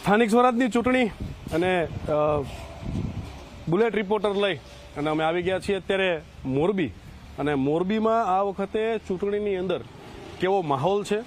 સ્થાનિક સ્વરાજની ચૂંટણી અને બુલેટ રિપોર્ટર લઈ અને અમે આવી ગયા છીએ અત્યારે મોરબી અને મોરબીમાં આ વખતે ચૂંટણીની અંદર કેવો માહોલ છે,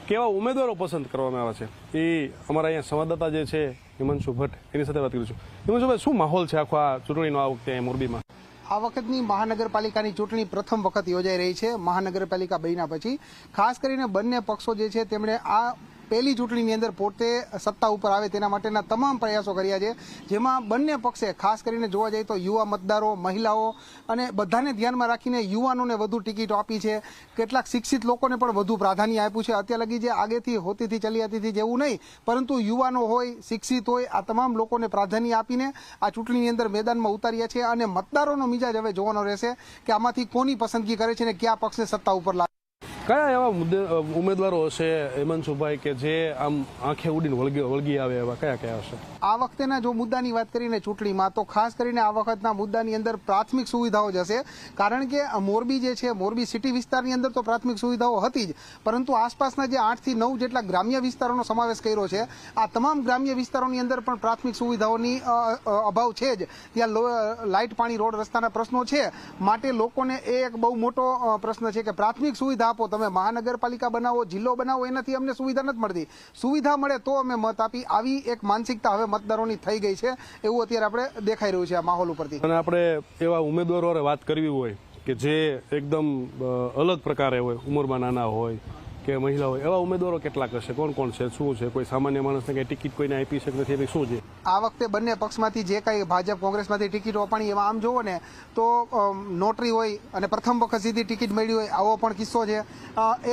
કેવા ઉમેદવારો પસંદ કરવામાં આવે છે એ અમારા અહીંયા સંવાદદાતા જે છે હિમાંશુ ભટ્ટ એની સાથે વાત કરું છું. હિમાંશુભાઈ, શું માહોલ છે આખો આ ચૂંટણીનો આ વખતે મોરબીમાં? આ વખતની મહાનગરપાલિકાની ચૂંટણી પ્રથમ વખત યોજાઈ રહી છે. મહાનગરપાલિકા બન્યા પછી ખાસ કરીને બંને પક્ષો જે છે તેમણે આ પહેલી ચૂંટણીની અંદર પોતે સત્તા ઉપર આવે તેના માટેના તમામ પ્રયાસો કર્યા છે, જેમાં બંને પક્ષે ખાસ કરીને જોવા જઈએ તો યુવા મતદારો, મહિલાઓ અને બધાને ધ્યાનમાં રાખીને યુવાનોને વધુ ટિકિટો આપી છે. કેટલાક શિક્ષિત લોકોને પણ વધુ પ્રાધાન્ય આપ્યું છે. અત્યાર લગી જે આગેથી હોતીથી ચલી આવતીથી જેવું નહીં, પરંતુ યુવાનો હોય, શિક્ષિત હોય, આ તમામ લોકોને પ્રાધાન્ય આપીને આ ચૂંટણીની અંદર મેદાનમાં ઉતાર્યા છે અને મતદારોનો મિજાજ હવે જોવાનો રહેશે કે આમાંથી કોની પસંદગી કરે છે અને કયા પક્ષને સત્તા ઉપર લાવે. કયા એવા ઉમેદવારો હશે હિમાંશુભાઈ કે જે આમ આંખે ઉડીને વળગી આવે એવા કયા હશે? આ વખતેના જો મુદ્દાની વાત કરીને ચૂંટણીમાં તો ખાસ કરીને આ વખતના મુદ્દાની અંદર પ્રાથમિક સુવિધાઓ જ હશે. કારણ કે મોરબી જે છે, મોરબી સિટી વિસ્તારની અંદર તો પ્રાથમિક સુવિધાઓ હતી જ, પરંતુ આસપાસના જે 8 થી 9 જેટલા ગ્રામ્ય વિસ્તારોનો સમાવેશ કર્યો છે. આ તમામ ગ્રામ્ય વિસ્તારોની અંદર પણ પ્રાથમિક સુવિધાઓની અભાવ છે જ. ત્યાં લાઇટ, પાણી, રોડ, રસ્તાના પ્રશ્નો છે. માટે લોકોને એ એક બહુ મોટો પ્રશ્ન છે કે પ્રાથમિક સુવિધા આપો. તમે મહાનગરપાલિકા બનાવો, જિલ્લો બનાવો, એનાથી અમને સુવિધા નથી મળતી. સુવિધા મળે તો અમે મત આપી. આવી એક માનસિકતા હવે મતદારોની થઈ ગઈ છે, એવું અત્યારે આપણે દેખાઈ રહ્યું છે આ માહોલ ઉપરથી. અને આપણે એવા ઉમેદવારો વાત કરવી હોય કે જે એકદમ અલગ પ્રકારે હોય, ઉંમરમાં નાના હોય કે મહિલા હોય, એવા ઉમેદવારો કેટલાક હશે? કોણ છે, શું છે? કોઈ સામાન્ય માણસને કઈ ટિકિટ કોઈને આપી શકે નથી એવી શું છે? આ વખતે બંને પક્ષમાંથી જે કઈ ભાજપ, કોંગ્રેસમાંથી ટિકિટો અપાણી, એમાં આમ જોવો ને તો નોટરી હોય અને પ્રથમ વખત સીધી ટિકિટ મળી હોય, આવો પણ કિસ્સો છે.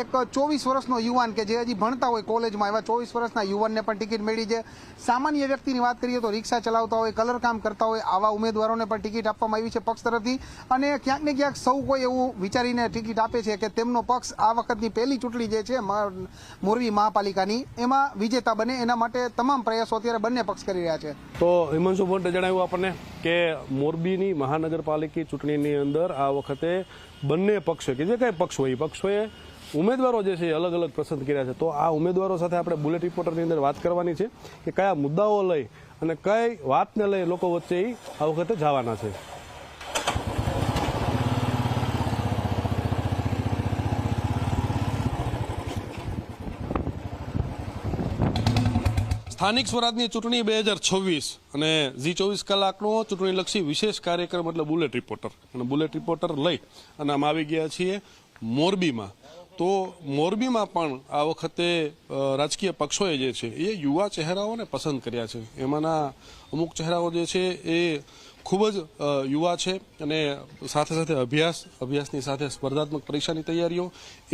એક 24 વર્ષનો યુવાન કે જે હજી ભણતા હોય કોલેજમાં, એવા 24 વર્ષના યુવાનને પણ ટિકિટ મળી છે. સામાન્ય વ્યક્તિની વાત કરીએ તો રિક્ષા ચલાવતા હોય, કલર કામ કરતા હોય, આવા ઉમેદવારોને પણ ટિકિટ આપવામાં આવી છે પક્ષ તરફથી. અને ક્યાંક ને ક્યાંક સૌ કોઈ એવું વિચારીને ટિકિટ આપે છે કે તેમનો પક્ષ આ વખતની પહેલી ચૂંટણી જે છે મોરબી મહાપાલિકાની, એમાં વિજેતા બને. એના માટે તમામ પ્રયાસો અત્યારે બંને પક્ષ કરી રહ્યા છે. તો હિમાંશુ ભટ્ટે જણાવ્યું આપણને કે મોરબીની મહાનગરપાલિકા ચૂંટણીની અંદર આ વખતે બંને પક્ષે કે જે કઈ પક્ષ હોય, પક્ષોએ ઉમેદવારો જે છે અલગ અલગ પસંદ કર્યા છે. તો આ ઉમેદવારો સાથે આપણે બુલેટ રિપોર્ટરની અંદર વાત કરવાની છે કે કયા મુદ્દાઓ લઈ અને કઈ વાતને લઈ લોકો વચ્ચે આ વખતે જવાના છે. સ્થાનિક સ્વરાજની ચૂંટણી 2026 અને ઝી 24 કલાકનો ચૂંટણીલક્ષી વિશેષ કાર્યક્રમ એટલે બુલેટ રિપોર્ટર. અને બુલેટ રિપોર્ટર લઈ અને આમ આવી ગયા છીએ મોરબીમાં. તો મોરબીમાં પણ આ વખતે રાજકીય પક્ષોએ જે છે એ યુવા ચહેરાઓને પસંદ કર્યા છે. એમાંના અમુક ચહેરાઓ જે છે એ ખૂબ જ યુવા છે અને સાથે સાથે અભ્યાસની સાથે સ્પર્ધાત્મક પરીક્ષાની તૈયારીઓ.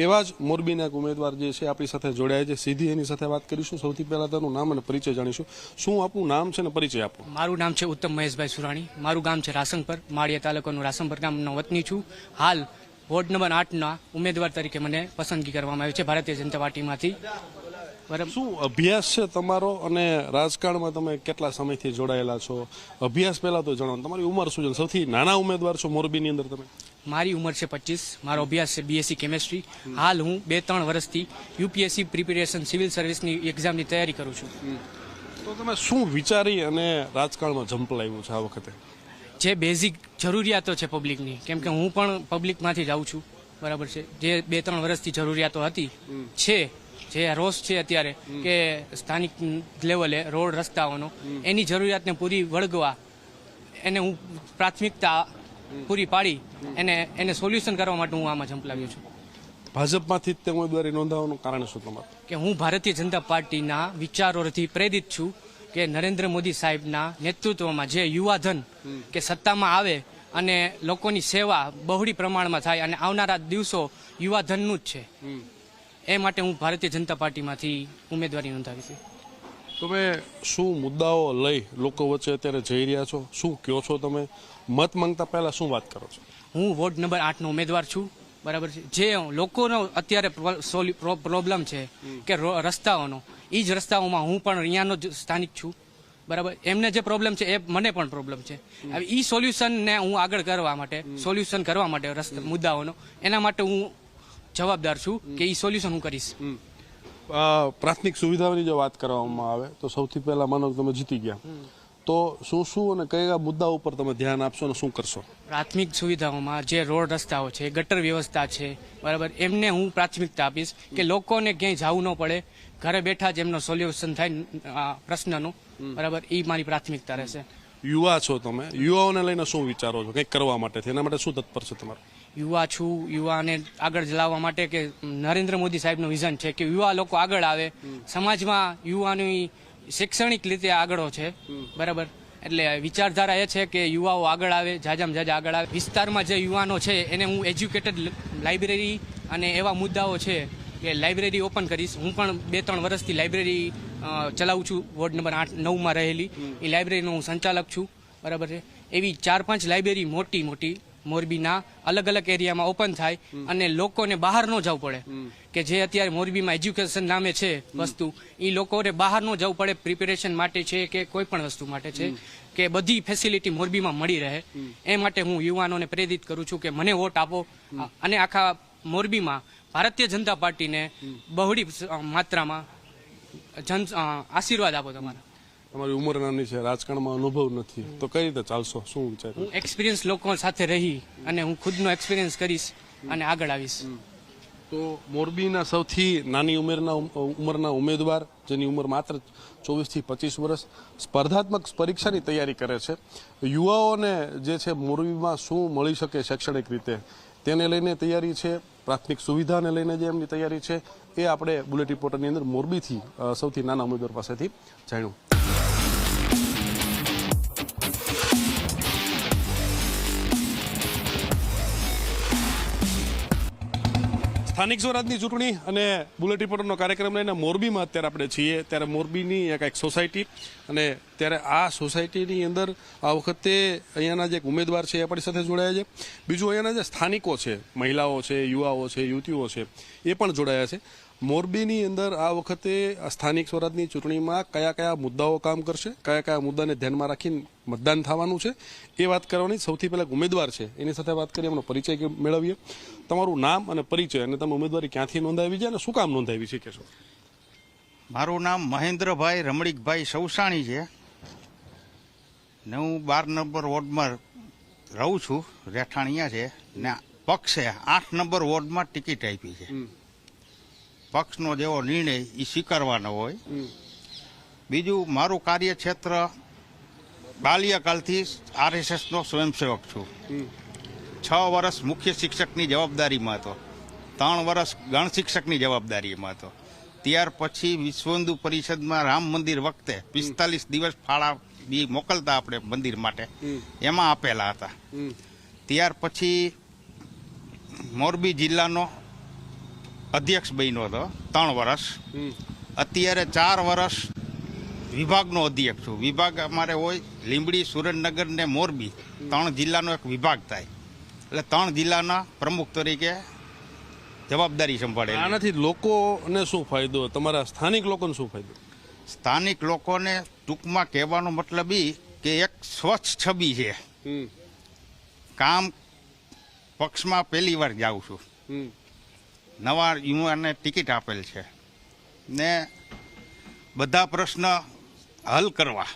એવા જ મોરબીના એક ઉમેદવાર જે છે આપણી સાથે જોડાયા છે. સીધી એની સાથે વાત કરીશું. સૌથી પહેલા તેનું નામ અને પરિચય જાણીશું. શું આપનું નામ છે ને પરિચય આપો? મારું નામ છે ઉત્તમ મહેશભાઈ સુરાણી. મારું ગામ છે રાસંગપર, માળિયા તાલુકાનું રાસંગપર ગામનો વતની છું. હાલ વોર્ડ નંબર 8ના ઉમેદવાર તરીકે મને પસંદગી કરવામાં આવી છે ભારતીય જનતા પાર્ટીમાંથી. શું અભ્યાસ છે તમારો અને રાજકારણમાં તમે કેટલા સમયથી જોડાયેલા છો? અભ્યાસ પહેલા તો જણાવો, તમારી ઉંમર શું છે? સૌથી નાના ઉમેદવાર છો મોરબીની અંદર તમે? મારી ઉંમર છે 25. મારો અભ્યાસ છે BSc કેમેસ્ટ્રી. હાલ હું 2-3 વર્ષથી UPSC પ્રિપેરેશન સિવિલ સર્વિસની એક્ઝામની તૈયારી કરું છું. તો તમે શું વિચારી અને રાજકારણમાં ઝંપલાવ્યું છે આ વખતે? જે બેઝિક જરૂરિયાતો છે પબ્લિકની, કેમ કે હું પણ પબ્લિકમાંથી જ આવું છું, બરાબર છે. જે 2-3 વર્ષથી જરૂરિયાતો હતી છે, જે રોષ છે અત્યારે કે સ્થાનિક લેવલે રોડ રસ્તાઓનો, એની જરૂરિયાતને પૂરી વળગવા એને હું પ્રાથમિકતા પૂરી પાડી એને સોલ્યુશન કરવા માટે હું આમાં ઝંપલાવ્યો છું. ભાજપમાંથી જ તે ઉમેદવારી નોંધાવવાનું કારણ શું તમારું? કે હું ભારતીય જનતા પાર્ટીના વિચારોથી પ્રેરિત છું કે નરેન્દ્ર મોદી સાહેબના નેતૃત્વમાં જે યુવાધન કે સત્તામાં આવે અને લોકોની સેવા બહોળી પ્રમાણમાં થાય અને આવનારા દિવસો યુવાધનનું જ છે. એ માટે હું ભારતીય જનતા પાર્ટીમાંથી ઉમેદવારી નોંધાવી છે. તમે શું મુદ્દાઓ લઈ લોકો વચ્ચે અત્યારે જઈ રહ્યા છો? શું કહો છો તમે? મત માંગતા પહેલા શું વાત કરો છો? હું વોર્ડ નંબર 8નો ઉમેદવાર છું, બરાબર છે. જે લોકોનો અત્યારે પ્રોબ્લેમ છે કે રસ્તાઓનો, એ જ રસ્તાઓમાં હું પણ અહીંયાનો જ સ્થાનિક છું, બરાબર. એમને જે પ્રોબ્લેમ છે એ મને પણ પ્રોબ્લેમ છે. હવે એ સોલ્યુશનને હું આગળ કરવા માટે, સોલ્યુશન કરવા માટે મુદ્દાઓનો, એના માટે હું જવાબદાર છું કે એ સોલ્યુશન હું કરીશ. પ્રાથમિક સુવિધાઓની જો વાત કરવામાં આવે તો સૌથી પહેલા માનો કે તમે જીતી ગયા તો શું અને કયા મુદ્દા ઉપર તમે ધ્યાન આપશો અને શું કરશો? પ્રાથમિક સુવિધાઓમાં જે રોડ રસ્તાઓ છે, ગટર વ્યવસ્થા છે, બરાબર, એમને હું પ્રાથમિકતા આપીશ કે લોકોને ક્યાંય જવું ન પડે, ઘરે બેઠા જ એમનો સોલ્યુશન થાય પ્રશ્નનું, બરાબર, એ મારી પ્રાથમિકતા રહેશે. યુવા છો તમે, યુવાઓને લઈને શું વિચારો છો કંઈક કરવા માટે? એના માટે શું તત્પર છે તમારું? યુવા છું, યુવાને આગળ લાવવા માટે કે નરેન્દ્ર મોદી સાહેબનું વિઝન છે કે યુવા લોકો આગળ આવે, સમાજમાં યુવાની શૈક્ષણિક રીતે આગળ છે, બરાબર, એટલે વિચારધારા એ છે કે યુવાઓ આગળ આવે, જાજામાં જાજા આગળ આવે. વિસ્તારમાં જે યુવાનો છે એને હું એજ્યુકેટેડ લાઇબ્રેરી અને એવા મુદ્દાઓ છે કે લાઇબ્રેરી ઓપન કરીશ. હું પણ 2-3 વર્ષથી લાઇબ્રેરી ચલાવું છું, વોર્ડ નંબર 8-9માં રહેલી એ લાઇબ્રેરીનો હું સંચાલક છું, બરાબર છે. એવી 4-5 લાઇબ્રેરી મોટી મોટી મોરબીના અલગ અલગ એરિયામાં ઓપન થાય અને લોકોને બહાર ન જવું પડે, કે જે અત્યારે મોરબીમાં એજ્યુકેશન નામે છે વસ્તુ, એ લોકોને બહાર ન જવું પડે, પ્રિપેરેશન માટે છે કે કોઈ પણ વસ્તુ માટે છે, કે બધી ફેસિલિટી મોરબીમાં મળી રહે. એ માટે હું યુવાનોને પ્રેરિત કરું છું કે મને વોટ આપો અને આખા મોરબીમાં ભારતીય જનતા પાર્ટીને બહોળી માત્રામાં આશીર્વાદ આપો. તમારી ઉંમર નાની છે, રાજકારણમાં અનુભવ નથી, તો કઈ રીતે ચાલશો? શું વિચાર? હું એક્સપિરિયન્સ લોકો સાથે રહી અને હું ખુદનો એક્સપિરિયન્સ કરીશ અને આગળ આવીશ. તો મોરબીના સૌથી નાની ઉંમરના ઉમેદવાર જેની ઉંમર માત્ર 24 થી 25 વર્ષ સ્પર્ધાત્મક પરીક્ષાની તૈયારી કરે છે, યુવાઓને જે છે મોરબીમાં શું મળી શકે શૈક્ષણિક રીતે તેને લઈને તૈયારી છે, પ્રાથમિક સુવિધાને લઈને જે એમની તૈયારી છે, એ આપણે બુલેટ રિપોર્ટરની અંદર મોરબીથી સૌથી નાના ઉમેદવાર પાસેથી જાણ્યું. સ્થાનિક સ્વરાજની ચૂંટણી અને બુલેટ રિપોર્ટરનો કાર્યક્રમ લઈને મોરબીમાં અત્યારે આપણે છીએ. ત્યારે મોરબીની એક સોસાયટી અને ત્યારે આ સોસાયટીની અંદર આ વખતે અહીંયાના જે ઉમેદવાર છે એ આપણી સાથે જોડાયા છે. બીજું અહીંયાના જે સ્થાનિકો છે, મહિલાઓ છે, યુવાઓ છે, યુવતીઓ છે, એ પણ જોડાયા છે. મોરબીની અંદર આ વખતે સ્થાનિક સ્વરાજની ચૂંટણીમાં કયા કયા મુદ્દાઓ કામ કરશે, કયા કયા મુદ્દાને ધ્યાનમાં રાખીને મતદાન થવાનું છે, એ વાત કરવાની. સૌથી પહેલા ઉમેદવાર છે એની સાથે વાત કરીએ, એમનો પરિચય મેળવીએ. તમારું નામ અને પરિચય અને તમે ઉમેદવારી ક્યાંથી નોંધાવી છે અને શું કામ નોંધાવી છે કે શું? મારું નામ મહેન્દ્રભાઈ રમણીકભાઈ સૌસાણી છે ને હું 12 નંબર વોર્ડમાં રહું છું. રહેઠાણ અહીંયા છે ને પક્ષે 8 નંબર વોર્ડમાં ટિકિટ આપી છે. પક્ષનો જેવો નિર્ણય એ સ્વીકારવાનો હોય. બીજું, મારું કાર્યક્ષેત્ર બાલ્યકાલથી RSSનો સ્વયંસેવક છું. 6 વર્ષ મુખ્ય શિક્ષકની જવાબદારીમાં હતો, 3 વર્ષ ગણ શિક્ષકની જવાબદારીમાં હતો. ત્યાર પછી વિશ્વ હિન્દુ પરિષદમાં રામ મંદિર વખતે 45 દિવસ ફાળા બી મોકલતા આપણે મંદિર માટે, એમાં આપેલા હતા. ત્યાર પછી મોરબી જિલ્લાનો અધ્યક્ષ બન્યો હતો 3 વર્ષ. અત્યારે 4 વર્ષ વિભાગનો અધ્યક્ષ છું. વિભાગ અમારે હોય લીંબડી, સુરેન્દ્રનગર ને મોરબી, 3 જિલ્લાનો એક વિભાગ થાય. એટલે 3 જિલ્લાના પ્રમુખ તરીકે જવાબદારી સંભાળે. આનાથી લોકોને શું ફાયદો, તમારા સ્થાનિક લોકોને શું ફાયદો? સ્થાનિક લોકોને ટૂંકમાં કહેવાનો મતલબ એ કે એક સ્વચ્છ છબી છે. કામ પક્ષમાં પહેલી વાર જાઉં છું. નવા યુવાને ટિકિટ આપેલ છે ને બધા પ્રશ્ન હલ કરવા,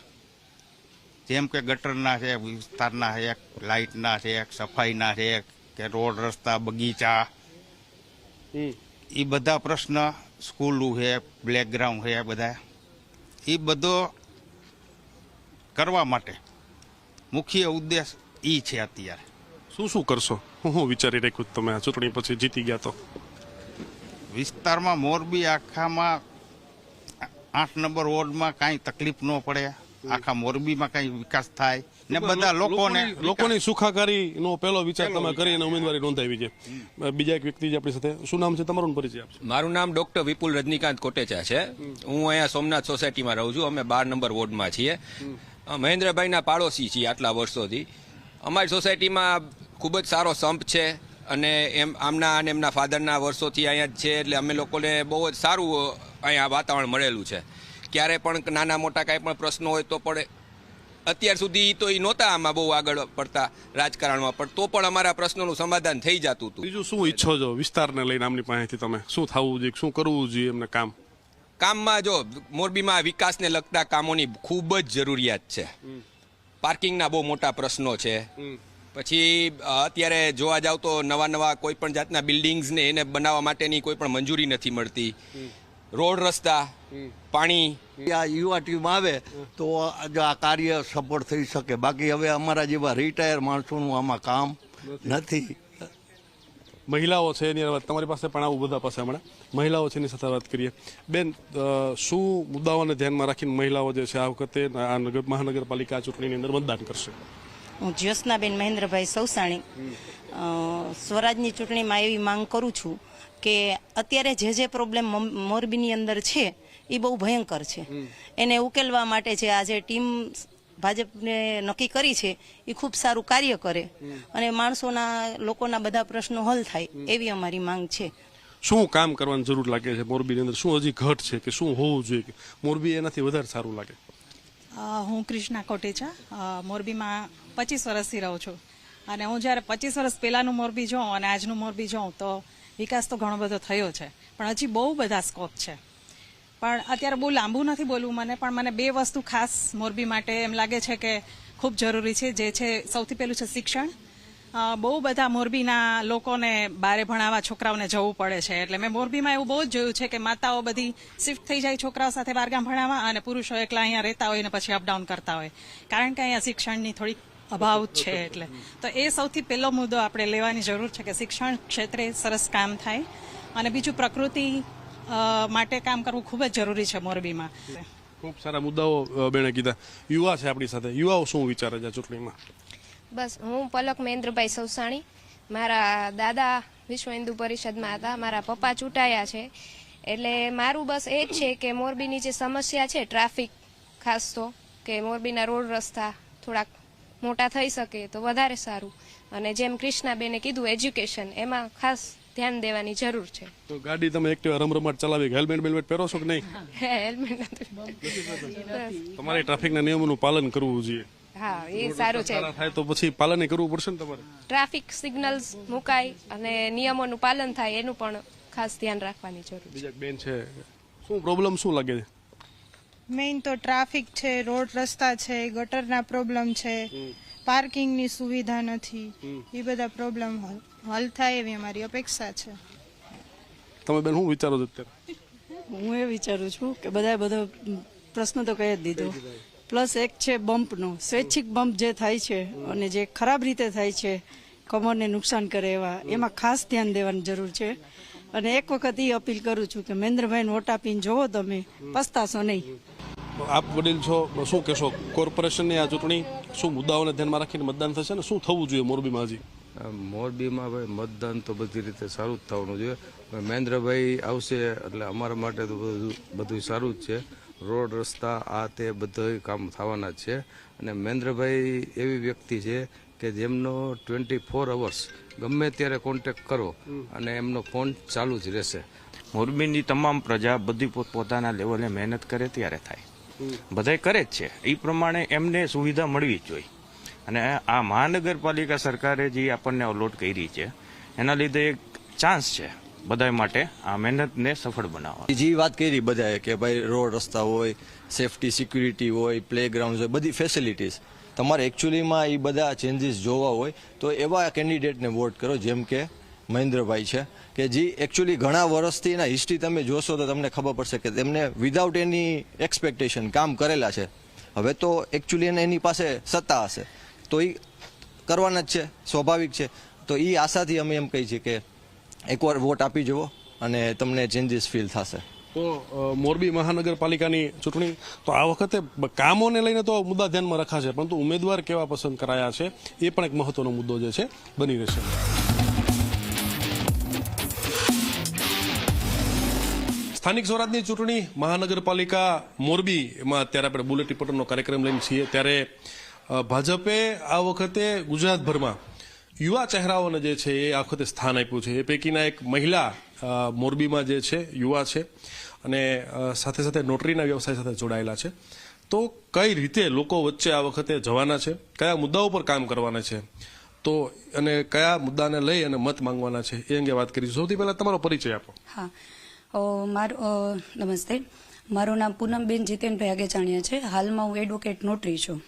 જેમ કે ગટરના છે, વિસ્તારના છે, લાઇટના છે, સફાઈના છે, કે રોડ રસ્તા, બગીચા, એ બધા પ્રશ્ન, સ્કૂલો છે, પ્લેગ્રાઉન્ડ છે, બધા એ બધો કરવા માટે મુખ્ય ઉદ્દેશ એ છે. અત્યારે શું કરશો? હું વિચારી રાખ્યું તમે આ ચૂંટણી પછી જીતી ગયા તો? વિસ્તારમાં મોરબી આખામાં 8 નંબર વોર્ડમાં કાંઈ તકલીફ ન પડે, આખા મોરબીમાં કાંઈ વિકાસ થાય ને બધા લોકોની સુખાકારીનો પહેલો વિચાર તમે કરીને ઉમેદવારી નોંધાવી છે. બીજા એક વ્યક્તિ આપણી સાથે, શું નામ છે તમારું, પરિચય આપશો? મારું નામ ડોક્ટર વિપુલ રજનીકાંત કોટેચા છે. હું અહીંયા સોમનાથ સોસાયટીમાં રહું છું. અમે 12 નંબર વોર્ડમાં છીએ. મહેન્દ્રભાઈના પાડોશી છીએ આટલા વર્ષોથી. અમારી સોસાયટીમાં ખૂબ જ સારો સંપ છે અને આમના અને એમના ફાધરના વર્ષોથી અહીંયા જ છે, એટલે અમે લોકોને બહુ જ સારું અહીંયા વાતાવરણ મળેલું છે. ક્યારે પણ નાના મોટા કાંઈ પણ પ્રશ્નો હોય તો પણ અત્યાર સુધી તો એ નહોતા આમાં બહુ આગળ પડતા રાજકારણમાં, પણ તો પણ અમારા પ્રશ્નોનું સમાધાન થઈ જતું હતું. બીજું શું ઈચ્છો છો વિસ્તારને લઈને? આમની પાસેથી તમે શું થવું જોઈએ, શું કરવું જોઈએ એમને કામ? કામમાં જો મોરબીમાં વિકાસને લગતા કામોની ખૂબ જ જરૂરિયાત છે. પાર્કિંગના બહુ મોટા પ્રશ્નો છે. પછી અત્યારે જોવા જાવ તો નવા કોઈ પણ જાતના બિલ્ડિંગ્સને એને બનાવવા માટેની કોઈ પણ મંજૂરી નથી મળતી. રોડ રસ્તા, પાણી. આ યુવા ટીમ આવે તો આ કાર્ય સફળ થઈ શકે. બાકી હવે અમારા જેવા રિટાયર માણસોનું આમાં કામ નથી. મહિલાઓ છે એની વાત તમારી પાસે પણ આવું બધા પાસે હમણાં મહિલાઓ છે એની સાથે વાત કરીએ. બેન, શું મુદ્દાઓને ધ્યાનમાં રાખીને મહિલાઓ જે છે આ વખતે આ મહાનગરપાલિકા ચૂંટણીની અંદર મતદાન કરશે? હું જ્યોત્સનાબેન મહેન્દ્રભાઈ સૌસાણી સ્વરાજની ચૂંટણીમાં એવી માંગ કરું છું કે અત્યારે જે પ્રોબ્લેમ મોરબીની અંદર છે એ બહુ ભયંકર છે. એને ઉકેલવા માટે જે આજે ટીમ ભાજપને નક્કી કરી છે એ ખૂબ સારું કાર્ય કરે અને લોકોના બધા પ્રશ્નો હલ થાય એવી અમારી માંગ છે. શું કામ કરવાની જરૂર લાગે છે મોરબીની અંદર? શું હજી ઘટ છે કે શું હોવું જોઈએ કે મોરબી એનાથી વધારે સારું લાગે? હું કૃષ્ણા કોટેચા મોરબીમાં 25 વર્ષથી રહું છું અને હું જ્યારે 25 વર્ષ પહેલાંનું મોરબી જોઉં અને આજનું મોરબી જોઉં તો વિકાસ તો ઘણો બધો થયો છે, પણ હજી બહુ બધા સ્કોપ છે. પણ અત્યારે બહુ લાંબુ નથી બોલવું પણ મને 2 વસ્તુ ખાસ મોરબી માટે એમ લાગે છે કે ખૂબ જરૂરી છે. જે છે સૌથી પહેલું છે શિક્ષણ. બહુ બધા મોરબીના લોકોને બારે ભણાવવા છોકરાઓને જવું પડે છે. એટલે મેં મોરબીમાં એવું બહુ જ જોયું છે કે માતાઓ બધી શિફ્ટ થઈ જાય છોકરાઓ સાથે બારગામ ભણાવવા અને પુરુષો એકલા અહીંયા રહેતા હોય ને પછી અપડાઉન કરતા હોય, કારણ કે અહીંયા શિક્ષણની થોડી અભાવ છે. એટલે તો એ સૌથી પહેલો મુદ્દો આપણે લેવાની જરૂર છે કે શિક્ષણ ક્ષેત્રે સરસ કામ થાય. અને બીજું પ્રકૃતિ માટે કામ કરવું ખૂબ જ જરૂરી છે મોરબીમાં. ખૂબ સારા મુદ્દાઓ બેને કીધા. યુવા છે આપણી સાથે, યુવાઓ શું વિચારે છે ચૂંટણીમાં? બસ, હું પલક મહેન્દ્રભાઈ સૌસાણી. મારા દાદા વિશ્વ હિન્દુ પરિષદમાં હતા, મારા પપ્પા ચૂંટાયા છે. એટલે મારું બસ એ જ છે કે મોરબીની જે સમસ્યા છે ટ્રાફિક ખાસ તો, કે મોરબીના રોડ રસ્તા થોડાક મોટા થઈ શકે તો વધારે સારું. અને જેમ કૃષ્ણાબેને કીધું એજ્યુકેશન, એમાં ખાસ ધ્યાન દેવાની જરૂર છે. તો ગાડી તમે એક્ટિવા રમરમાટ ચલાવી, હેલ્મેટ પહેરો છો કે નહીં? હેલ્મેટ તમારે ટ્રાફિકના નિયમોનું પાલન કરવું જોઈએ. હા, એ સારું છે. થાય તો પછી પાલન કરવું પડશે ને તમારે. ટ્રાફિક સિગ્નલ્સ મુકાય અને નિયમોનું પાલન થાય એનું પણ ખાસ ધ્યાન રાખવાની જરૂર છે. બીજા બેન છે, શું પ્રોબ્લેમ શું લાગે છે? મેઇન તો ટ્રાફિક છે, રોડ રસ્તા છે, ગટરના પ્રોબ્લેમ છે, પાર્કિંગની સુવિધા નથી. એ બધા પ્રોબ્લેમ હલ થાય એવી અમારી અપેક્ષા છે. તમે બેન શું વિચારો છો અત્યારે? હું એ વિચારું છું કે બધો પ્રશ્ન તો કહી જ દીધો. પ્લસ એક છે બમ્પનો, સ્વૈચ્છિક બમ્પ જે થાય છે અને જે ખરાબ રીતે થાય છે, કમરને નુકસાન કરે એવા, એમાં ખાસ ધ્યાન દેવાની જરૂર છે. અને એક વખત એ અપીલ કરું છું કે મહેન્દ્રભાઈને વોટ આપીને જોવો, તમે પસ્તાશો નહીં. આપ વડીલ છો, શું કહેશો? કોર્પોરેશનની આ ચૂંટણી શું મુદ્દાઓને ધ્યાનમાં રાખીને મતદાન થશે ને શું થવું જોઈએ મોરબીમાં? હજી મોરબીમાં ભાઈ મતદાન તો બધી રીતે સારું જ થવાનું જોઈએ. મહેન્દ્રભાઈ આવશે એટલે અમારા માટે તો બધું સારું જ છે. રોડ રસ્તા આ તે બધા કામ થવાના જ છે. અને મહેન્દ્રભાઈ એવી વ્યક્તિ છે કે જેમનો 24 અવર્સ ગમે ત્યારે કોન્ટેક્ટ કરો અને એમનો ફોન ચાલુ જ રહેશે. મોરબીની તમામ પ્રજા બધી પોતપોતાના લેવલે મહેનત કરે ત્યારે થાય, બધાય કરે જ છે. એ પ્રમાણે એમને સુવિધા મળવી જ જોઈએ. અને આ મહાનગરપાલિકા સરકારે જે આપણને અલોટ કરી છે એના લીધે એક ચાન્સ છે બધા માટે આ મહેનતને સફળ બનાવવા. જે વાત કરી બધાએ કે ભાઈ રોડ રસ્તા હોય, સેફટી સિક્યુરિટી હોય, પ્લેગ્રાઉન્ડ હોય, બધી ફેસિલિટીઝ તમારે એકચ્યુઅલીમાં એ બધા ચેન્જીસ જોવા હોય તો એવા કેન્ડિડેટને વોટ કરો જેમ કે મહેન્દ્રભાઈ છે, કે જે એકચ્યુઅલી ઘણા વર્ષથી એના હિસ્ટ્રી તમે જોશો તો તમને ખબર પડશે કે તેમને વિધાઉટ એની એક્સપેક્ટેશન કામ કરેલા છે. હવે તો એકચ્યુઅલી એની પાસે સત્તા હશે તો એ કરવાના જ છે, સ્વાભાવિક છે. તો એ આશાથી અમે એમ કહીએ છીએ કે એકવાર વોટ આપી જુઓ અને તમને ચેન્જીસ ફીલ થશે. તો મોરબી મહાનગરપાલિકાની ચૂંટણી તો આ વખતે કામોને લઈને તો મુદ્દા ધ્યાનમાં રખાશે, પરંતુ ઉમેદવાર કેવા પસંદ કરાયા છે એ પણ એક મહત્વનો મુદ્દો જે છે બની રહેશે. સ્થાનિક સ્વરાજની ચૂંટણી મહાનગરપાલિકા મોરબીમાં અત્યારે આપણે બુલેટ રિપોર્ટરનો કાર્યક્રમ લઈને છીએ. ત્યારે ભાજપે આ વખતે ગુજરાતભરમાં યુવા ચહેરાઓને જે છે એ આ વખતે સ્થાન આપ્યું છે. એ પૈકીના એક મહિલા મોરબીમાં જે છે યુવા છે અને સાથે સાથે નોટરીના વ્યવસાય સાથે જોડાયેલા છે. તો કઈ રીતે લોકો વચ્ચે આ વખતે જવાના છે, કયા મુદ્દાઓ પર કામ કરવાના છે, તો અને કયા મુદ્દાને લઈ અને મત માંગવાના છે એ અંગે વાત કરીશું. સૌથી પહેલા તમારો પરિચય આપો. હા, નમસ્તે. મારું નામ પૂનમબેન જીતેનભાઈ આગેચાણિયા છે. હાલમાં હું એડવોકેટ નોટરી છું.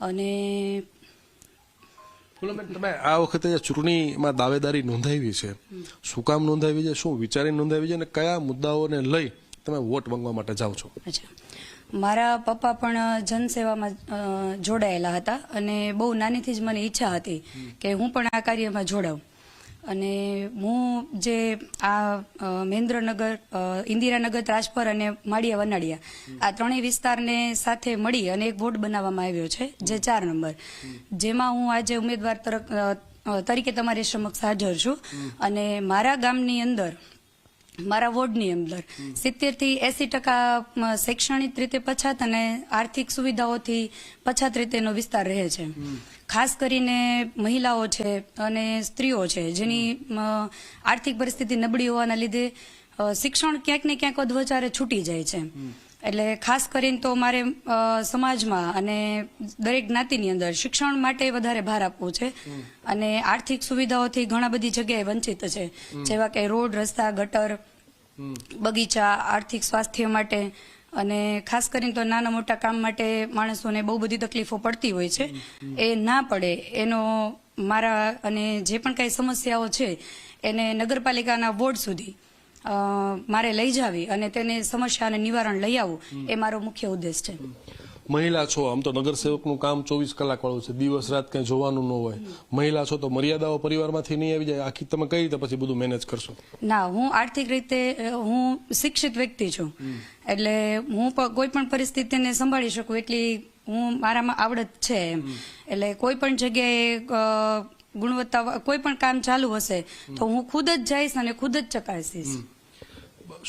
અને તમે આ વખતે ચૂંટણીમાં દાવેદારી નોંધાવી છે, શું કામ નોંધાવી છે, શું વિચારીને નોંધાવી છે અને કયા મુદ્દાઓને લઈ તમે વોટ માંગવા માટે જાઓ છો? અચ્છા, મારા પપ્પા પણ જનસેવામાં જોડાયેલા હતા અને બહુ નાનીથી જ મને ઈચ્છા હતી કે હું પણ આ કાર્યમાં જોડાઉં. અને હું જે આ મહેન્દ્રનગર, ઇન્દિરાનગર, ત્રાજપર અને માળિયા વનાળિયા આ ત્રણેય વિસ્તારને સાથે મળી અને એક વોર્ડ બનાવવામાં આવ્યો છે, જે 4 નંબર, જેમાં હું આજે ઉમેદવાર તરીકે તમારી સમક્ષ હાજર છું. અને મારા ગામની અંદર, મારા વોર્ડની અંદર 70 થી 80% શૈક્ષણિક રીતે પછાત અને આર્થિક સુવિધાઓથી પછાત રીતેનો વિસ્તાર રહે છે. ખાસ કરીને મહિલાઓ છે અને સ્ત્રીઓ છે જેની આર્થિક પરિસ્થિતિ નબળી હોવાના લીધે શિક્ષણ ક્યાંક ને ક્યાંક અધવચારે છૂટી જાય છે. એટલે ખાસ કરીને તો મારે સમાજમાં અને દરેક જ્ઞાતિની અંદર શિક્ષણ માટે વધારે ભાર આપવો છે. અને આર્થિક સુવિધાઓથી ઘણા બધી જગ્યાએ વંચિત છે, જેવા કે રોડ, રસ્તા, ગટર, બગીચા, આર્થિક સ્વાસ્થ્ય માટે અને ખાસ કરીને તો નાના મોટા કામ માટે માણસોને બહુ બધી તકલીફો પડતી હોય છે. એ ના પડે એનો મારા, અને જે પણ કાંઈ સમસ્યાઓ છે એને નગરપાલિકાના વોર્ડ સુધી મારે લઈ જાવી અને તેને સમસ્યાને નિવારણ લઈ આવવું, એ મારો મુખ્ય ઉદ્દેશ છે. મહિલા છો, આમ તો નગરસેવકનું કામ 24 કલાક વાળું છે, દિવસ રાત કઈ જોવાનું ન હોય. મહિલા છો તો મર્યાદાઓ પરિવારમાંથી નહીં આવી જાય, આખી તમે કઈ રીતે પછી બધું મેનેજ કરશો? ના, હું આર્થિક રીતે હું શિક્ષિત વ્યક્તિ છું, એટલે હું કોઈ પણ પરિસ્થિતિને સંભાળી શકું એટલી હું મારામાં આવડત છે એમ. એટલે કોઈ પણ જગ્યાએ ગુણવત્તા કોઈ પણ કામ ચાલુ હશે તો હું ખુદ જ જઈશ અને ખુદ જ ચકાસીશ.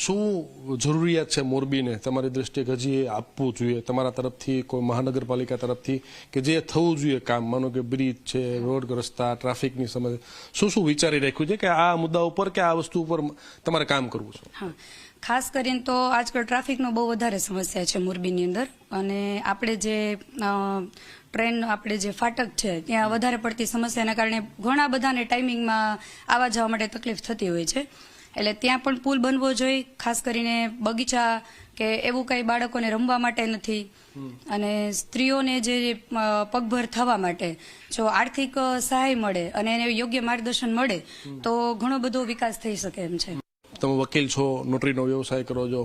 શું જરૂરિયાત છે મોરબીને તમારી દ્રષ્ટિએ હજી આપવું જોઈએ તમારા તરફથી, કોઈ મહાનગરપાલિકા તરફથી, કે જે થવું જોઈએ કામ? માનો કે બ્રિજ છે, રોડ, રસ્તા, ટ્રાફિકની સમસ્યા, શું શું વિચારી રાખ્યું છે કે આ મુદ્દા ઉપર કે આ વસ્તુ ઉપર તમારે કામ કરવું છે? હા, ખાસ કરીને તો આજકાલ ટ્રાફિકનો બહુ વધારે સમસ્યા છે મોરબીની અંદર. અને આપણે જે ટ્રેન, આપણે જે ફાટક છે ત્યાં વધારે પડતી સમસ્યાના કારણે ઘણા બધાને ટાઈમિંગમાં આવવા જવા માટે તકલીફ થતી હોય છે. એટલે ત્યાં પણ પુલ બનવો જોઈએ. ખાસ કરીને બગીચા કે એવું કંઈ બાળકોને રમવા માટે નથી. અને સ્ત્રીઓને જે પગભર થવા માટે જો આર્થિક સહાય મળે અને એને યોગ્ય માર્ગદર્શન મળે તો ઘણો બધો વિકાસ થઈ શકે એમ છે. તમે વકીલ છો, નોટરીનો વ્યવસાય કરો છો,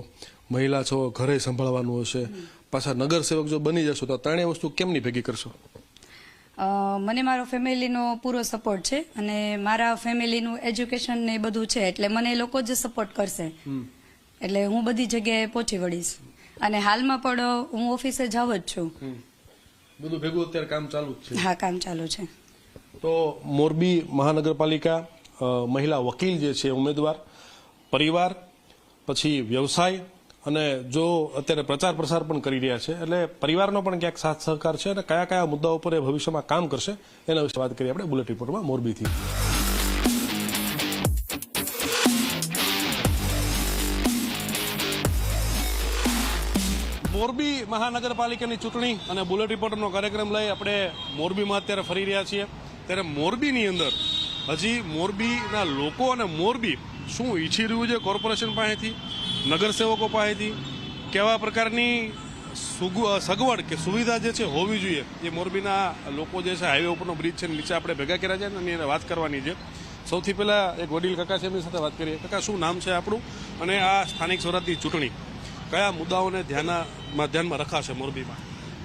મહિલા છો, ઘરે સંભાળવાનું હશે, પાછા નગરસેવક જો બની જશો તો ત્રણેય વસ્તુ કેમની ભેગી કરશો? મને મારો ફેમિલીનો પૂરો સપોર્ટ છે અને મારા ફેમિલીનું એજ્યુકેશન ને બધું છે, એટલે મને લોકો જ સપોર્ટ કરશે. એટલે હું બધી જગ્યાએ પહોંચી વળીશ. અને હાલમાં પણ હું ઓફિસે જાવ જ છું. બધું ભેગું અત્યારે કામ ચાલુ જ છે? હા, કામ ચાલુ છે. તો મોરબી મહાનગરપાલિકા મહિલા વકીલ જે છે ઉમેદવાર, પરિવાર, પછી વ્યવસાય અને જો અત્યારે પ્રચાર પ્રસાર પણ કરી રહ્યા છે, એટલે પરિવારનો પણ ક્યાંક સાથ સહકાર છે અને કયા કયા મુદ્દાઓ પર એ ભવિષ્યમાં કામ કરશે એના વિશે વાત કરીએ આપણે બુલેટ રિપોર્ટમાં મોરબીથી. મોરબી મહાનગરપાલિકાની ચૂંટણી અને બુલેટ રિપોર્ટરનો કાર્યક્રમ લઈ આપણે મોરબીમાં અત્યારે ફરી રહ્યા છીએ. ત્યારે મોરબીની અંદર હજી મોરબીના લોકો અને મોરબી શું ઈચ્છી રહ્યું છે કોર્પોરેશન પાસેથી, નગરસેવકો પાસેથી, કેવા પ્રકારની સગવડ કે સુવિધા જે છે હોવી જોઈએ, એ મોરબીના લોકો જે છે હાઈવે ઉપરનો બ્રિજ છે નીચે આપણે ભેગા કર્યા છે અને એને વાત કરવાની છે. સૌથી પહેલા એક વડીલ કાકા છે એમની સાથે વાત કરીએ. કાકા, શું નામ છે આપણું અને આ સ્થાનિક સ્વરાજની ચૂંટણી કયા મુદ્દાઓને ધ્યાનમાં રખાશે મોરબીમાં?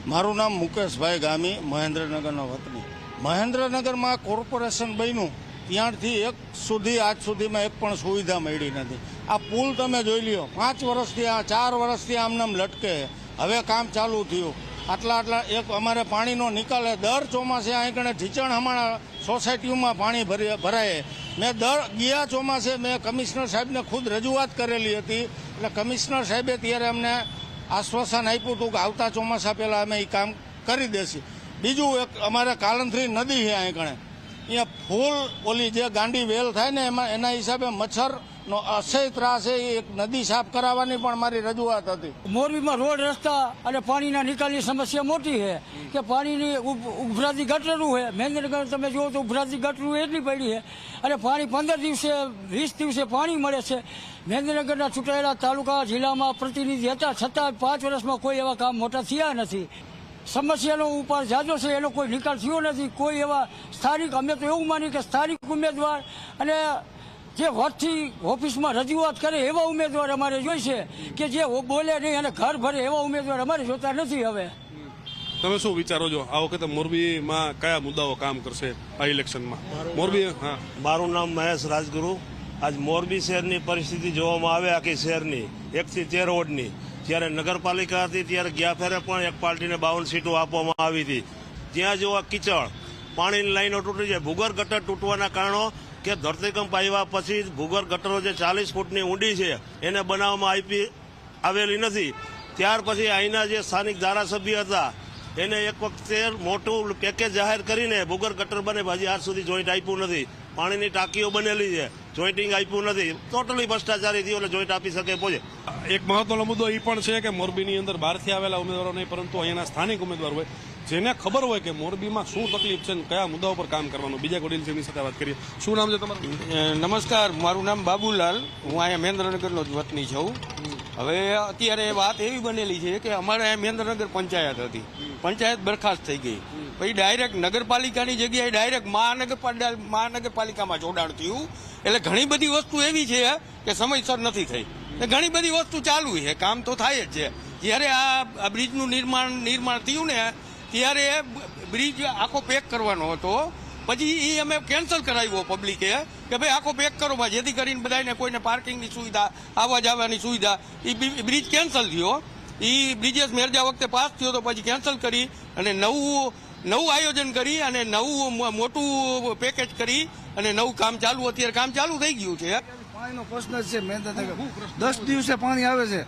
મારું નામ મુકેશભાઈ ગામી, મહેન્દ્રનગરનો વતની. મહેન્દ્રનગરમાં કોર્પોરેશન બન્યું ત્યારથી આજ સુધીમાં એક પણ સુવિધા મળી નથી. આ પુલ તમે જોઈ લ્યો, 5 વર્ષથી, આ 4 વર્ષથી આમનામ લટકે. હવે કામ ચાલુ થયું. આટલા એક અમારે પાણીનો નિકાલ દર ચોમાસે અહીં કણે ઢીચણ અમારા સોસાયટીઓમાં પાણી ભરાય. મેં ગયા ચોમાસે મેં કમિશનર સાહેબને ખુદ રજૂઆત કરેલી હતી. એટલે કમિશનર સાહેબે ત્યારે અમને આશ્વાસન આપ્યું હતું કે આવતા ચોમાસા પહેલાં અમે એ કામ કરી દેશું. બીજું એક અમારે કાલંથરી નદી છે અહીં કણે, અહીંયા ફૂલ ઓલી જે ગાંડી વેલ થાય ને એમાં એના હિસાબે મચ્છર નો અસહ્ય ત્રાસ છે. એક નદી સાફ કરાવવાની પણ મારી રજૂઆત હતી. મોરબીમાં રોડ રસ્તા અને પાણીના નિકાલની સમસ્યા મોટી છે કે પાણીની ઉભરાતી ગટરું છે. મહેન્દ્રનગર તમે જુઓ તો ઉભરાતી ગટરું એટલી પડી છે અને પાણી 15 દિવસે 20 દિવસે પાણી મળે છે. મહેન્દ્રનગરના ચૂંટાયેલા તાલુકા જિલ્લામાં પ્રતિનિધિ હતા છતાં 5 વર્ષમાં કોઈ એવા કામ મોટા થયા નથી. સમસ્યાનો ઉપાર જાજો છે, એનો કોઈ નિકાલ થયો નથી. કોઈ એવા સ્થાનિક, અમે તો એવું માની કે સ્થાનિક ઉમેદવાર અને જે વર્ષથી ઓફિસમાં રજૂઆત કરે એવા ઉમેદવાર અમારે જોઈશે કે જે બોલે નહીં અને ઘર ભરે એવા ઉમેદવાર અમારે જોતા નથી. હવે તમે શું વિચારો છો આ વખતે મોરબીમાં કયા મુદ્દાઓ કામ કરશે આ ઇલેક્શનમાં? મોરબી, હા. મારું નામ મહેશ રાજગુરુ. આજ મોરબી શહેરની પરિસ્થિતિ જોવામાં આવે આખી શહેરની 1 થી 13 વોર્ડની. જ્યારે નગરપાલિકા હતી ત્યારે ગયા ફેરે પણ એક પાર્ટીને 52 સીટો આપવામાં આવી હતી. ત્યાં જોવા કીચડ, પાણીની લાઈનો તૂટી જાય, ભૂગર્ભ ગટર તૂટવાના કારણો કે ધરતીકંપ આવ્યા પછી ભૂગર્ભ ગટરો જે 40 ફૂટની ઊંડી છે એને બનાવવામાં આવેલી નથી. ત્યાર પછી અહીંના જે સ્થાનિક ધારાસભ્ય હતા એને એક વખતે મોટું પેકેજ જાહેર કરીને ભૂગર્ભ ગટર બને, હજી આજ સુધી જોઈન્ટ આપ્યું નથી. પાણીની ટાંકીઓ બનેલી છે, જોઈન્ટિંગ આપ્યું નથી. ટોટલી ભ્રષ્ટાચારી થયો એટલે જોઈન્ટ આપી શકે પહોંચે. એક મહત્વનો મુદ્દો એ પણ છે કે મોરબીની અંદર બહારથી આવેલા ઉમેદવારો નહીં પરંતુ અહીંયાના સ્થાનિક ઉમેદવાર હોય જેને ખબર હોય કે મોરબીમાં શું તકલીફ છે અને કયા મુદ્દાઓ પર કામ કરવાનું. બીજા વડીલ છે એની સાથે વાત કરીએ. શું નામ છે તમારું? નમસ્કાર, મારું નામ બાબુલાલ. હું અહીંયા મહેન્દ્રનગરનો જ વતની છું. હવે અત્યારે વાત એવી બનેલી છે કે અમારે અહીંયા મહેન્દ્રનગર પંચાયત હતી, પંચાયત બરખાસ્ત થઈ ગઈ. પછી ડાયરેક્ટ નગરપાલિકાની જગ્યાએ ડાયરેક્ટ મહાનગરપાલિકામાં જોડાણ થયું. એટલે ઘણી બધી વસ્તુ એવી છે કે સમયસર નથી થઈ. ઘણી બધી વસ્તુ ચાલુ છે, કામ તો થાય જ છે. જ્યારે આ બ્રિજનું નિર્માણ થયું ને ત્યારે બ્રિજ આખો પેક કરવાનો હતો. પછી એ અમે કેન્સલ કરાવ્યો પબ્લિકે કે ભાઈ આખો પેક કરો, જેથી કરીને બધાને કોઈને પાર્કિંગની સુવિધા, આવવા જવાની સુવિધા. એ બ્રિજ કેન્સલ થયો. એ બ્રિજેસ મેરજા વખતે પાસ થયો તો પછી કેન્સલ કરી અને નવું આયોજન કરી અને નવું મોટું પેકેજ કરી અને નવું કામ ચાલુ, અત્યારે કામ ચાલુ થઈ ગયું છે. પાણીનો પ્રશ્ન છે મહેન્દ્રનગર. 10 દિવસે પાણી આવે છે,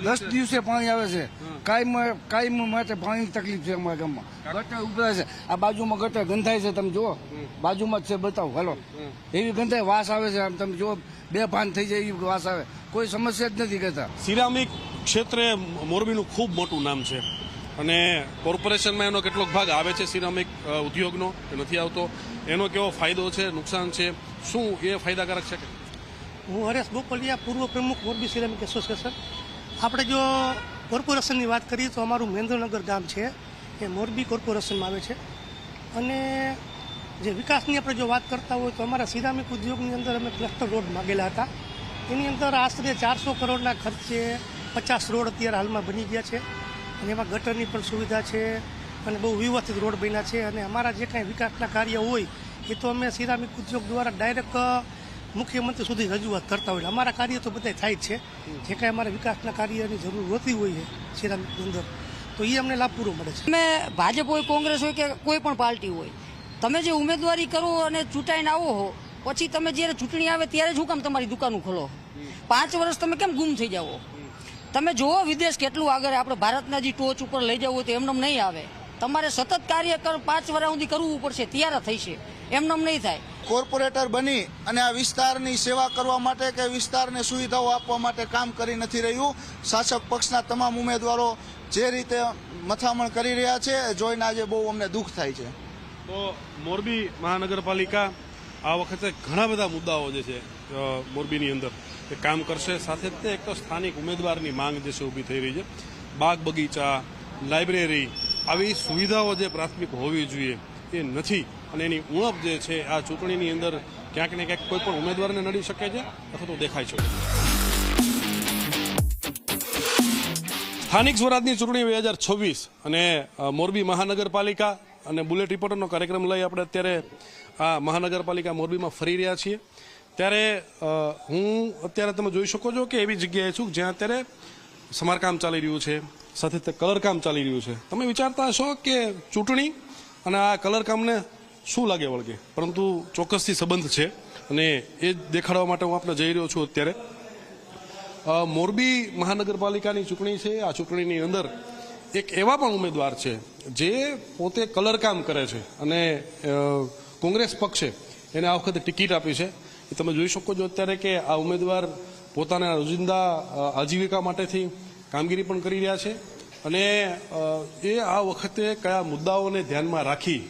10 દિવસે પાણી આવે છે. કાયમ માટે પાણીની તકલીફ છે અમારા ગામમાં. ગટર ઉભરાય છે, આ બાજુમાં ગટર ગંધાય છે. તમે જુઓ, બાજુમાં જ છે, બતાવો હાલો. એવી ગંધાય, વાસ આવે છે. આમ તમે જુઓ, બે ભાન થઈ જાય એવી વાસ આવે. કોઈ સમસ્યા જ નથી કરતા. સિરામિક ક્ષેત્રે મોરબીનું ખૂબ મોટું નામ છે અને કોર્પોરેશનમાં એનો કેટલોક ભાગ આવે છે સિરામિક ઉદ્યોગનો કે નથી આવતો? એનો કેવો ફાયદો છે, નુકસાન છે, શું એ ફાયદાકારક છે? હું હરેશ બોપલિયા, પૂર્વ પ્રમુખ મોરબી સિરામિક એસોસિએશન. આપણે જો કોર્પોરેશનની વાત કરીએ તો અમારું મહેન્દ્રનગર ગામ છે એ મોરબી કોર્પોરેશનમાં આવે છે. અને જે વિકાસની આપણે જો વાત કરતા હોય તો અમારા સિરામિક ઉદ્યોગની અંદર અમે ક્લસ્ટર રોડ માગેલા હતા. એની અંદર આશરે 400 કરોડના ખર્ચે 50 રોડ અત્યારે હાલમાં બની ગયા છે અને એમાં ગટરની પણ સુવિધા છે અને બહુ વ્યવસ્થિત રોડ બન્યા છે. અને અમારા જે કાંઈ વિકાસના કાર્ય હોય એ તો અમે સિરામિક ઉદ્યોગ દ્વારા ડાયરેક્ટ મુખ્યમંત્રી સુધી રજૂઆત કરતા હોય. અમારા કાર્ય તો બધા થાય જ છે. જે કાંઈ અમારા વિકાસના કાર્યની જરૂર હોતી હોય છે સિરામિકની અંદર તો એ અમને લાભ પૂરો મળે છે. તમે ભાજપ હોય, કોંગ્રેસ હોય કે કોઈ પણ પાર્ટી હોય, તમે જે ઉમેદવારી કરો અને ચૂંટાઈને આવો હો, પછી તમે જ્યારે ચૂંટણી આવે ત્યારે જ હું કામ તમારી દુકાનો ખોલો? 5 વર્ષ તમે કેમ ગુમ થઈ જાઓ? તમે જુઓ વિદેશ કેટલું આગળ. આપણે ભારતના જે ટોચ ઉપર લઈ જવું હોય તો એમને નહીં આવે. તમારે સતત કાર્ય 5 વર્ષ સુધી કરવું પડશે, ત્યારે થશે. એમને નહીં થાય. કોર્પોરેટર બની અને આ વિસ્તારની સેવા કરવા માટે કે વિસ્તારને સુવિધાઓ આપવા માટે કામ કરી નથી રહ્યું. શાસક પક્ષના તમામ ઉમેદવારો જે રીતે મથામણ કરી રહ્યા છે જોઈને આજે બહુ અમને દુઃખ થાય છે. તો મોરબી મહાનગરપાલિકા આ વખતે ઘણા બધા મુદ્દાઓ જે છે મોરબીની અંદર એ કામ કરશે. સાથે જ એક તો સ્થાનિક ઉમેદવારની માંગ જે છે ઊભી થઈ રહી છે. બાગ બગીચા, લાઇબ્રેરી, આવી સુવિધાઓ જે પ્રાથમિક હોવી જોઈએ એ નથી અને એની ઉણપ જે છે આ ચૂંટણીની અંદર ક્યાંક ને ક્યાંક કોઈ પણ ઉમેદવારને નડી શકે છે અથવા તો દેખાય છે. સ્થાનિક સ્વરાજની ચૂંટણી 2026 અને મોરબી મહાનગરપાલિકા અને બુલેટ રિપોર્ટરનો કાર્યક્રમ લઈ આપણે અત્યારે આ મહાનગરપાલિકા મોરબીમાં ફરી રહ્યા છીએ. ત્યારે હું અત્યારે તમે જોઈ શકો છો કે એવી જગ્યાએ છું જ્યાં અત્યારે સમારકામ ચાલી રહ્યું છે, સાથે તે કલરકામ ચાલી રહ્યું છે. તમે વિચારતા હશો કે ચૂંટણી અને આ કલરકામને શું લાગે વળગે, પરંતુ ચોક્કસથી સંબંધ છે અને એ દેખાડવા માટે હું આપણે જઈ રહ્યો છું. અત્યારે મોરબી મહાનગરપાલિકાની ચૂંટણી છે. આ ચૂંટણીની અંદર એક એવા પણ ઉમેદવાર છે જે પોતે કલરકામ કરે છે અને કોંગ્રેસ પક્ષે એને આ વખતે ટિકિટ આપી છે. એ તમે જોઈ શકો છો અત્યારે કે આ ઉમેદવાર પોતાના રોજિંદા આજીવિકા માટેથી કામગીરી પણ કરી રહ્યા છે અને એ આ વખતે કયા મુદ્દાઓને ધ્યાનમાં રાખી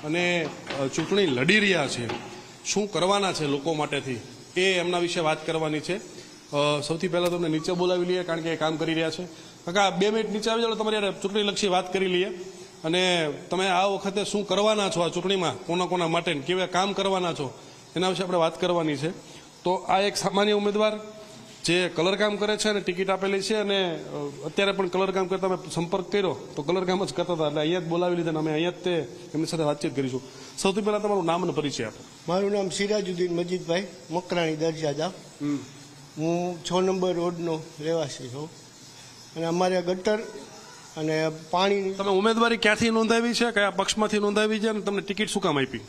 અને ચૂંટણી લડી રહ્યા છે, શું કરવાના છે લોકો માટેથી, એ એમના વિશે વાત કરવાની છે. સૌથી પહેલાં તમને નીચે બોલાવી લઈએ કારણ કે એ કામ કરી રહ્યા છે. કાકા 2 મિનિટ નીચે આવી જાઓ, તમારી ચૂંટણીલક્ષી વાત કરી લઈએ અને તમે આ વખતે શું કરવાના છો આ ચૂંટણીમાં, કોના માટે કેવા કામ કરવાના છો એના વિશે આપણે વાત કરવાની છે. તો આ એક સામાન્ય ઉમેદવાર જે કલર કામ કરે છે અને ટિકિટ આપેલી છે અને અત્યારે પણ કલર કામ કરતા અમે સંપર્ક કર્યો તો કલર કામ જ કરતા હતા એટલે અહીંયા જ બોલાવી લીધા અને અમે અહીંયા જ તે એમની સાથે વાતચીત કરીશું. સૌથી પહેલાં તમારું નામ અને પરિચય આપો. મારું નામ સિરાજુદ્દીન મજીદભાઈ મકરાણી દરજાદા. હું 6 નંબર રોડનો રહેવાસી છું અને અમારે ગટર અને પાણી. તમે ઉમેદવારી ક્યાંથી નોંધાવી છે, કયા પક્ષમાંથી નોંધાવી છે અને તમને ટિકિટ શું કામ આપી?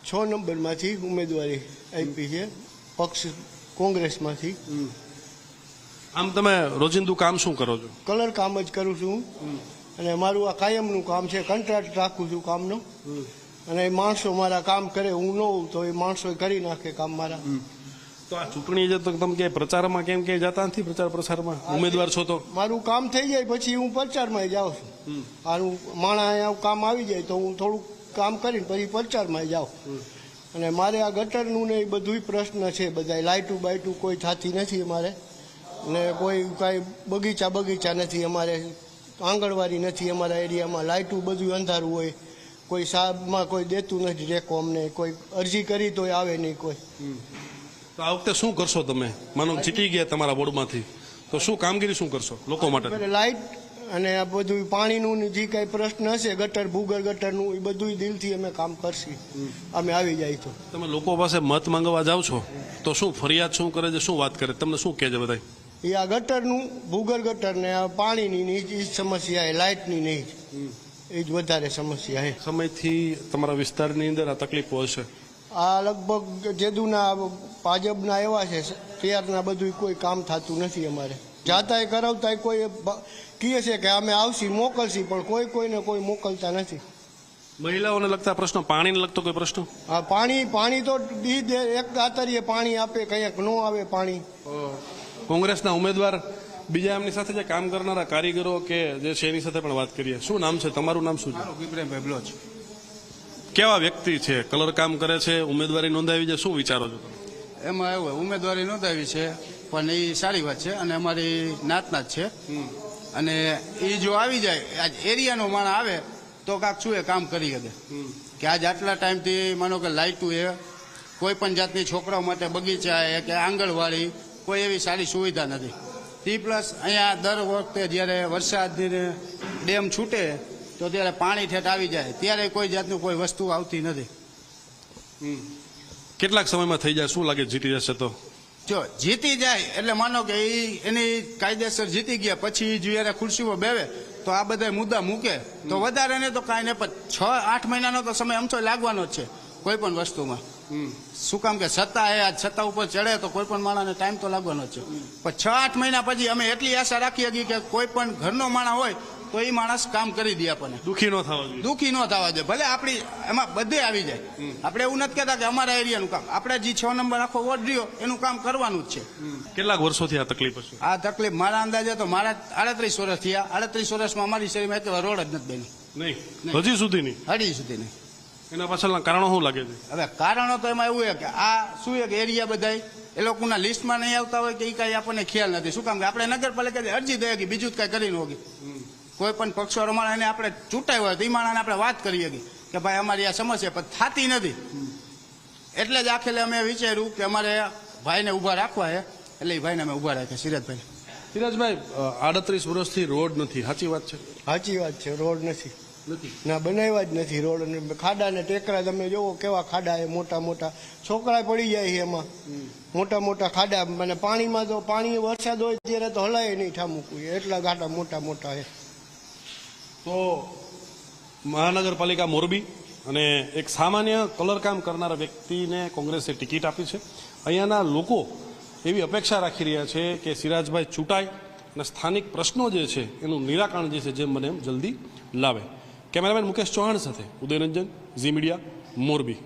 6 નંબરમાંથી ઉમેદવારી આપી છે, પક્ષ કોંગ્રેસમાંથી. આમ તમે રોજિંદુ કામ શું કરો છો? કલર કામ જ કરું છું અને મારું આ કાયમનું કામ છે, કોન્ટ્રાક્ટ રાખું છું કામનો અને માણસો મારા કામ કરે, હું ન હોઉં તો એ માણસો કરી નાખે કામ મારા. તો આ ચૂંટણી જે તમે કે પ્રચારમાં કેમ કે જતા નથી, પ્રચાર પ્રસારમાં ઉમેદવાર છો તો? મારું કામ થઈ જાય પછી હું પ્રચારમાં જાઉં છું. મારું માણા અહીંયા કામ આવી જાય તો હું થોડુંક કામ કરીને પછી પ્રચારમાં જાઉં. અને મારે આ ગટરનું ને એ બધું પ્રશ્ન છે, બધા લાઇટું બાઇટું કોઈ થતી નથી અમારે ને કોઈ કાંઈ બગીચા નથી અમારે, આંગણવાડી નથી અમારા એરિયામાં, લાઇટું બધું અંધારું હોય, કોઈ સાહેબમાં કોઈ દેતું નથી ટેકો અમને, કોઈ અરજી કરી તોય આવે નહીં કોઈ. તો આ વખતે શું કરશો તમે? માનો જીતી ગયા તમારા બોર્ડમાંથી તો શું કામગીરી શું કરશો લોકો માટે? લાઇટ અને આ બધું પાણીનું જે કાંઈ પ્રશ્ન હશે, ગટર ભૂગર્ભ ગટરનું, એ બધું દિલથી અમે કામ કરશી અમે આવી જાય તો. તમે લોકો પાસે મત માંગવા જાઓ છો તો શું ફરિયાદ શું કરે છે, શું વાત કરે, તમને શું કહે છે બધા? એ આ ગટરનું ભૂગર્ભ ગટર ને આ પાણીની જ સમસ્યા, લાઇટની નહીં, એ જ વધારે સમસ્યા છે. સમયથી તમારા વિસ્તારની અંદર આ તકલીફો હશે? આ લગભગ જેદુના ભાજપના એવા છે ત્યારના બધું કોઈ કામ થતું નથી અમારે. જાતા કરાવતા કોઈ કહે છે કે અમે આવશી મોકલશી, પણ કોઈને કોઈ મોકલતા નથી. મહિલાઓને લગતા પ્રશ્નો, પાણીને લગતો કોઈ પ્રશ્ન? હા, પાણી તો એક દાતરીએ પાણી આપે, કંઈક ન આવે પાણી. કોંગ્રેસના ઉમેદવાર બીજા એમની સાથે જે કામ કરનારા કારીગરો કે જે છે એની સાથે પણ વાત કરીએ. શું નામ છે તમારું? નામ શું છે? વિપ્રેમભાઈ બ્લોચ. કેવા વ્યક્તિ છે, કલર કામ કરે છે, ઉમેદવારી નોંધાવી છે, શું વિચારો છો તમે? એમાં એવું ઉમેદવારી નોંધાવી છે પણ એ સારી વાત છે અને અમારી નાતના જ છે અને એ જો આવી જાય, આજ એરિયાનો માણસ આવે તો કાંક શું એ કામ કરી શકે કે આજ આટલા ટાઈમથી માનો કે લાઇટું એ કોઈ પણ જાતની છોકરાઓ માટે બગીચા એ કે આંગણવાડી કોઈ એવી સારી સુવિધા નથી. ટી પ્લસ અહીંયા દર વખતે જ્યારે વરસાદની ડેમ છૂટે તો ત્યારે પાણી ઠેઠ આવી જાય, ત્યારે કોઈ જાતનું કોઈ વસ્તુ આવતી નથી. કેટલાક સમયમાં થઈ જાય, શું લાગે જીતી જશે? તો જો જીતી જાય એટલે માનો કે એની કાયદેસર જીતી ગયા પછી જ્યારે ખુરશીઓ બેવે તો આ બધા મુદ્દા મૂકે તો વધારે ને તો કાંઈ નહીં, પણ 6-8 મહિનાનો તો સમય આમ તો લાગવાનો જ છે કોઈ પણ વસ્તુમાં. શું કામ કે સત્તા એ સત્તા ઉપર ચડે તો કોઈ પણ માણસને ટાઈમ તો લાગવાનો જ છે, પણ 6-8 મહિના પછી અમે એટલી આશા રાખી હતી કે કોઈ પણ ઘરનો માણસ હોય તો એ માણસ કામ કરી દે, આપણને દુઃખી ન થવા જોઈએ. દુઃખી ન થવા જોઈએ, ભલે આપણી એમાં બધે આવી જાય. આપણે એવું નથી કહેતા કે અમારા એરિયાનું કામ, આપણે જે 6 નંબર આખો વોર્ડ રહ્યો એનું કામ કરવાનું જ છે. કેટલાક વર્ષોથી આ તકલીફ હશે? આ તકલીફ મારા અંદાજે તો મારા 38 વર્ષ થયા. 38 વર્ષમાં અમારી શેરીમાં એક રોડ જ નથી બની. નહીં, હજી સુધી નહીં? હજી સુધી નહીં. એના પાછળના કારણો શું લાગે છે? હવે કારણો તો એમાં એવું છે કે આ શું છે કે એરિયા બધાય એ લોકોના લિસ્ટમાં નહીં આવતા હોય કે એ કાંઈ આપણને ખ્યાલ નથી. શું કામ કે આપણે નગરપાલિકાની અરજી દઈએ કે બીજું જ કાંઈ કરી ન હોગી. કોઈ પણ પક્ષવાળો માણસ એને આપણે ચૂંટાય હોય તો એ માણસને આપણે વાત કરીએ કે ભાઈ અમારી આ સમસ્યા પણ થતી નથી. એટલે જ આખેલે અમે વિચાર્યું કે અમારે ભાઈને ઊભા રાખવા છે, એટલે એ ભાઈને અમે ઊભા રાખ્યા, સિરાજભાઈ. સિરાજભાઈ, 38 વર્ષથી રોડ નથી, સાચી વાત છે? સાચી વાત છે, રોડ નથી ના, બનાવ્યા જ નથી રોડ. ખાડા ને ટેકરા તમે જોવો કેવા ખાડા, એ મોટા મોટા છોકરા પડી જાય છે એમાં, મોટા મોટા ખાડા. અને પાણીમાં તો પાણી વરસાદ હોય ત્યારે તો હલાય નહીં ઠામુકું, એટલા ગાડા મોટા મોટા છે. તો મહાનગરપાલિકા મોરબી અને એક સામાન્ય કલર કામ કરનારા વ્યક્તિને કોંગ્રેસે ટિકિટ આપી છે. અહીંયાના લોકો એવી અપેક્ષા રાખી રહ્યા છે કે સિરાજભાઈ ચૂંટાય અને સ્થાનિક પ્રશ્નો જે છે એનું નિરાકરણ જે છે જેમ બને એમ જલ્દી લાવે. કેમેરામેન મુકેશ ચૌહાણ સાથે ઉદયરંજન, ઝી મીડિયા, મોરબી.